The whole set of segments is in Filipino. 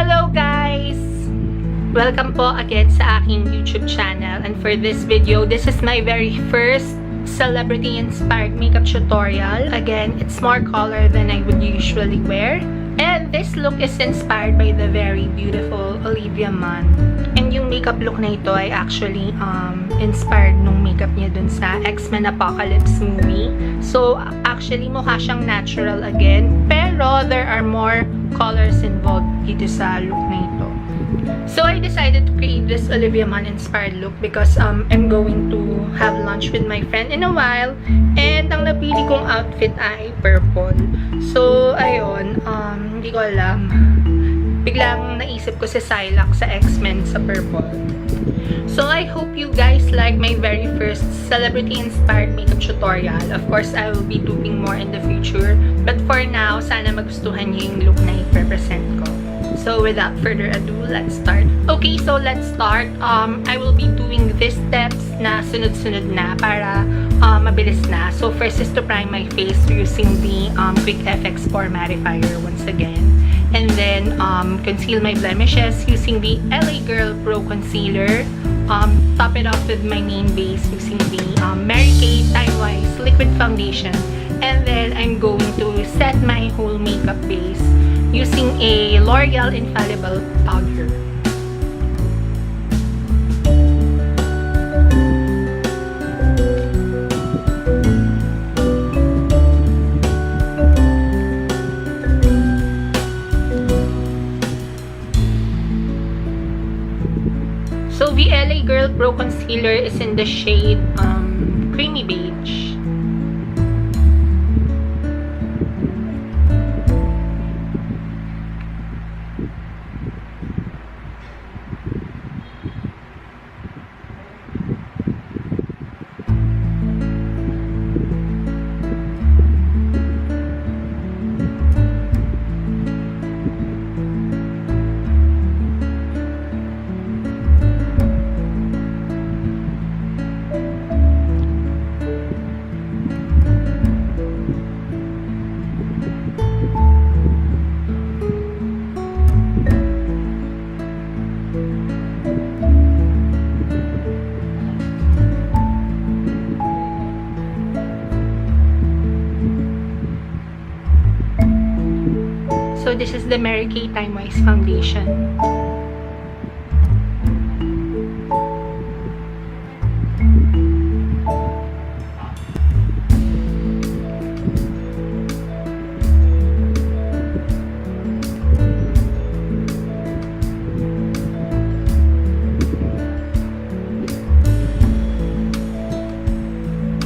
Hello guys! Welcome po again sa aking YouTube channel, and for this video, this is my very first celebrity-inspired makeup tutorial. Again, it's more color than I would usually wear, and this look is inspired by the very beautiful Olivia Munn. And yung makeup look na ito ay actually inspired nung makeup niya dun sa X-Men Apocalypse movie. So actually mukha siyang natural again, pero there are more colors involved dito sa look na ito. So I decided to create this Olivia Munn inspired look because I'm going to have lunch with my friend in a while, and ang napili kong outfit ay purple. So ayun, hindi ko alam, biglang naisip ko si Psylocke sa X-Men sa purple. So I hope you guys like my very first celebrity inspired makeup tutorial. Of course, I will be doing more in the future, but for now, sana magustuhan niyo yung look na i-represent ko. So without further ado, let's start. Okay, so let's start. I will be doing these steps na sunod-sunod na para mabilis na. So first is to prime my face using the Quick FX Mattifier once again. And then conceal my blemishes using the LA Girl Pro Concealer. Top it off with my main base using the Mary Kay Timewise Liquid Foundation. And then I'm going to set my whole makeup base using a L'Oreal Infallible powder. So the LA Girl Pro Concealer is in the shade Creamy Beige. So this is the Mary Kay Timewise foundation.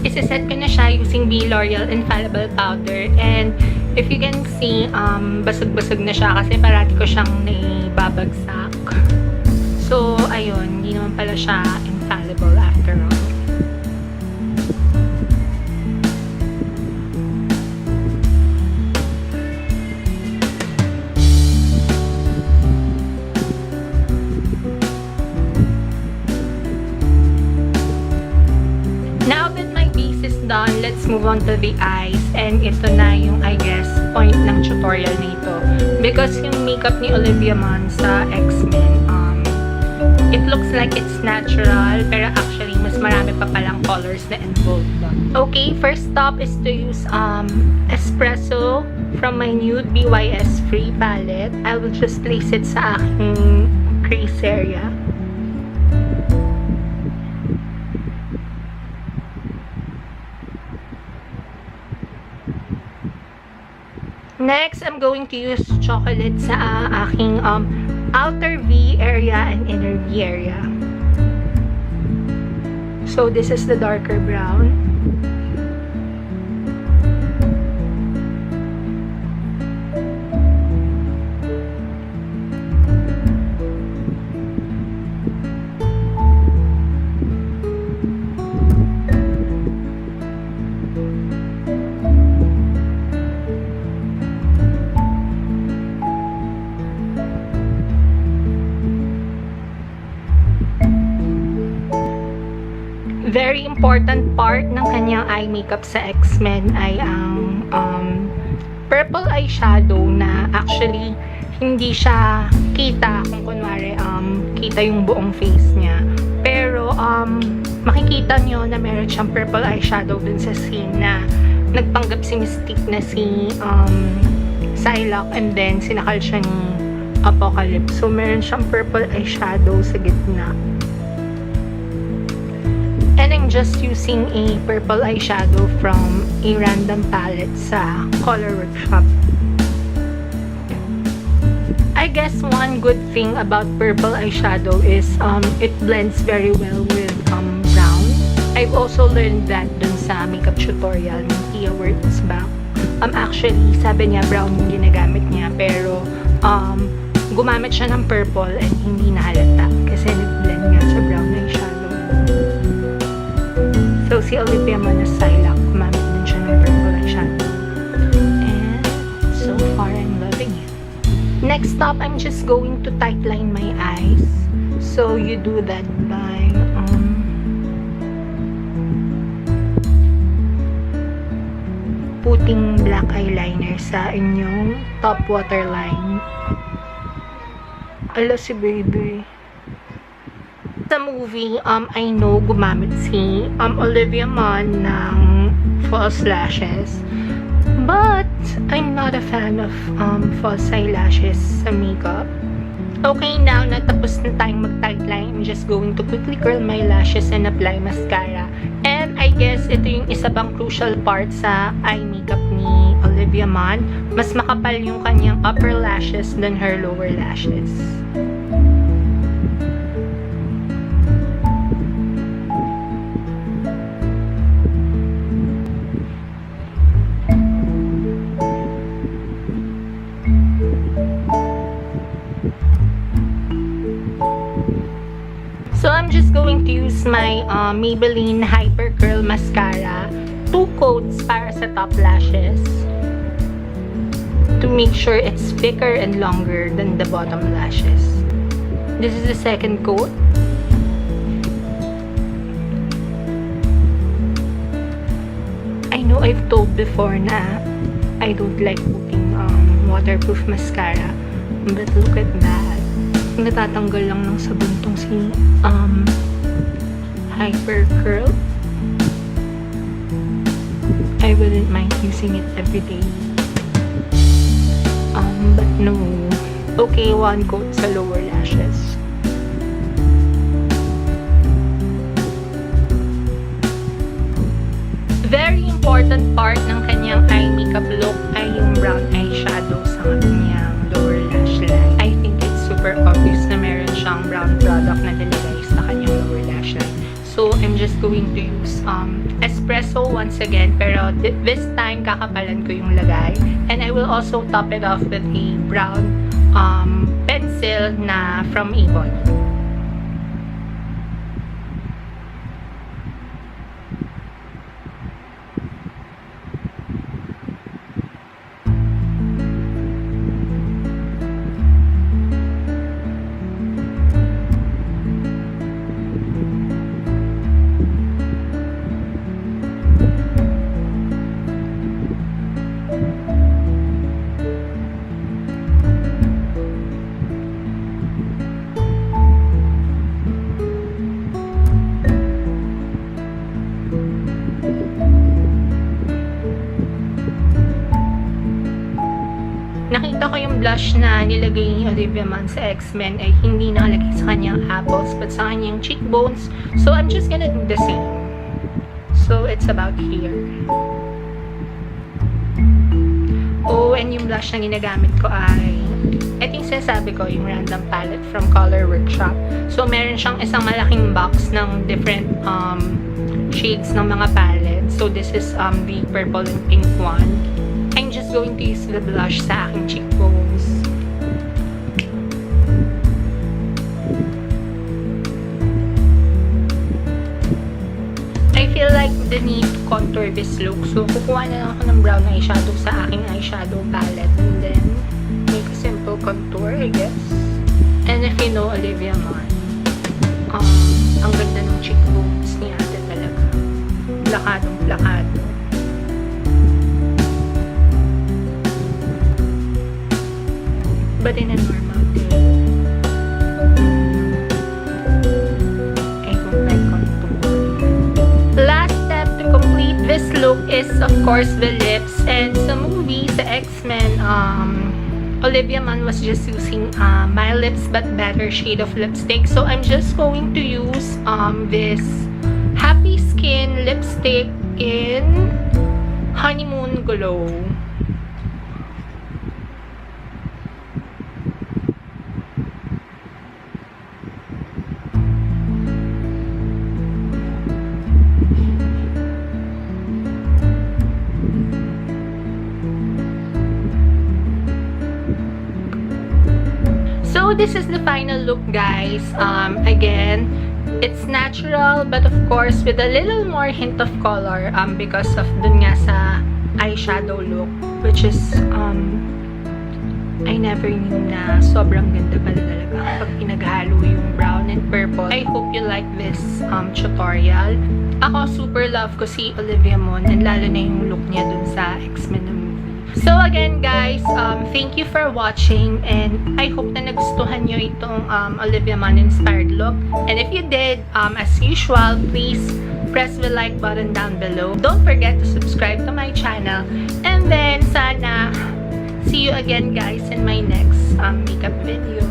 Isa-set ko na siya using the L'Oreal Infallible powder, and if you can see, basag-basag na siya kasi parati ko siyang naibabagsak. So, ayun, hindi naman pala siya infallible after all. Now that my base is done, let's move on to the eyes. And ito na yung, I guess, point ng tutorial nito. Because yung makeup ni Olivia Munn sa X-Men, it looks like it's natural, pero actually, mas marami pa palang colors na involved doon. Okay, first stop is to use Espresso from my Nude BYS Free palette. I will just place it sa aking crease area. Next, I'm going to use chocolate sa aking outer V area and inner V area. So this is the darker brown. very important part ng kanyang eye makeup sa X-Men ay ang purple eyeshadow na actually hindi siya kita kung kunwari kita yung buong face niya. Pero makikita nyo na meron siyang purple eyeshadow dun sa scene na nagpanggap si Mystique na si Psylocke, and then sinakal siya ni Apocalypse. So meron siyang purple eyeshadow sa gitna. And I'm just using a purple eyeshadow from a random palette sa Color Workshop. I guess one good thing about purple eyeshadow is it blends very well with brown. I've also learned that dun sa makeup tutorial ng Tia Works back. Actually, sabi niya brown yung ginagamit niya, pero gumamit siya ng purple and hindi nahalata kasi nag-blend nga sa brown eyeshadow. So, si Olivia Munn na Psylocke, gumamit din siya ng purple eyeshadow. And so far, I'm loving it. Next up, I'm just going to tightline my eyes. So, you do that by putting black eyeliner sa inyong top waterline. Ala si baby. Sa movie, I know gumamit si Olivia Munn ng false lashes. But, I'm not a fan of false eyelashes sa makeup. Okay, now natapos na tayong mag-tightline, I'm just going to quickly curl my lashes and apply mascara. And I guess ito yung isa pang crucial part sa eye makeup ni Olivia Munn. Mas makapal yung kanyang upper lashes than her lower lashes. So I'm just going to use my Maybelline Hypercurl mascara, 2 coats para sa top lashes, to make sure it's thicker and longer than the bottom lashes. This is the second coat. I know I've told before na I don't like putting waterproof mascara, but look at that. Natatanggal lang ng sabon tong si Hypercurl. I wouldn't mind using it every day. But no. Okay, 1 coat sa lower lashes. Very important part ng kanyang eye makeup look ay yung brown eyeshadow sa kanyang lower lash line. I think it's super obvious na meron siyang brown product na nilagay sa kanyang lower lash line. So, I'm just going to use espresso once again, pero this time kakapalan ko yung lagay. And I will also top it off with a brown pencil na from Avon. Nakita ko yung blush na nilagay ni Olivia Munn sa X-Men ay hindi nakalagay sa kanyang apples but sa kanyang cheekbones. So, I'm just gonna do the same. So, it's about here. Oh, and yung blush na ginagamit ko ay ito yung sinasabi ko, yung random palette from Color Workshop. So, meron siyang isang malaking box ng different shades ng mga palettes. So, this is the purple and pink one. I'm just going to use the blush sa aking cheekbones. I feel like the need to contour this look. So, kukuha na lang ako ng brown eyeshadow sa aking eyeshadow palette. And then, make a simple contour, I guess. And if you know Olivia Munn, ang ganda ng cheekbones ni ate talaga. Plakadong-plakado. but in a normal day. I don't like contour. Last step to complete this look is, of course, the lips. And sa movie, sa X-Men, Olivia Munn was just using My Lips But Better shade of lipstick. So I'm just going to use this Happy Skin lipstick in Honeymoon Glow. So this is the final look, guys. Again, it's natural, but of course with a little more hint of color because of dun nga sa eyeshadow look, which is I never knew na sobrang ganda pala talaga kapag pinaghalo yung brown and purple. I hope you like this tutorial. Ako super love ko si Olivia Munn, and lalo na yung look niya dun sa X-Men na movie. So again, guys, thank you for watching, and I hope na nagustuhan nyo itong Olivia Munn inspired look. And if you did, as usual, please press the like button down below. Don't forget to subscribe to my channel, and then sana see you again, guys, in my next makeup video.